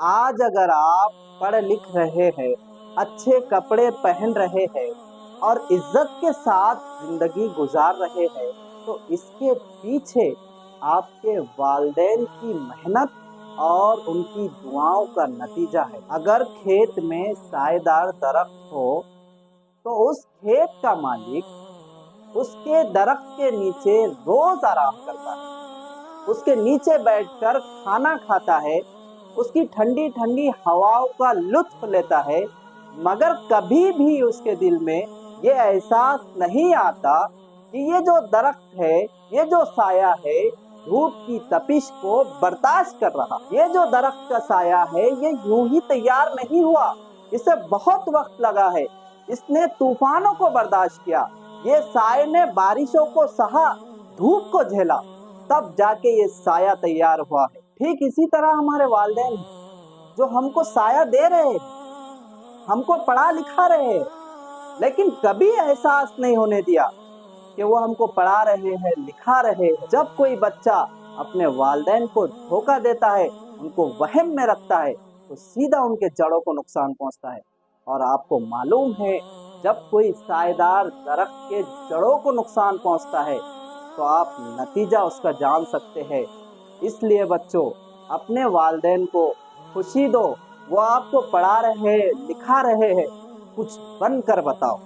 आज अगर आप पढ़ लिख रहे हैं, अच्छे कपड़े पहन रहे हैं और इज्जत के साथ जिंदगी गुजार रहे हैं, तो इसके पीछे आपके वालिदैन की मेहनत और उनकी दुआओं का नतीजा है। अगर खेत में साएदार दरख्त हो तो उस खेत का मालिक उसके दरख्त के नीचे रोज आराम करता है, उसके नीचे बैठकर खाना खाता है, उसकी ठंडी ठंडी हवाओं का लुत्फ लेता है, मगर कभी भी उसके दिल में ये एहसास नहीं आता कि ये जो दरख्त है, ये जो साया है, धूप की तपिश को बर्दाश्त कर रहा। ये जो दरख्त का साया है, ये यूं ही तैयार नहीं हुआ, इसे बहुत वक्त लगा है, इसने तूफानों को बर्दाश्त किया, ये साये ने बारिशों को सहा, धूप को झेला, तब जाके ये साया तैयार हुआ है। ठीक इसी तरह हमारे वालिदैन जो हमको साया दे रहे हैं, हमको पढ़ा लिखा रहे हैं, लेकिन कभी एहसास नहीं होने दिया कि वो हमको पढ़ा रहे हैं, लिखा रहे हैं। जब कोई बच्चा अपने वालिदैन को धोखा देता है, उनको वहम में रखता है, तो सीधा उनके जड़ों को नुकसान पहुंचता है। और आपको मालूम है, जब कोई साएदार दरख्त के जड़ों को नुकसान पहुंचता है तो आप नतीजा उसका जान सकते हैं। इसलिए बच्चों, अपने वालिदैन को खुशी दो, वो आपको पढ़ा रहे हैं, लिखा रहे हैं, कुछ बनकर बताओ।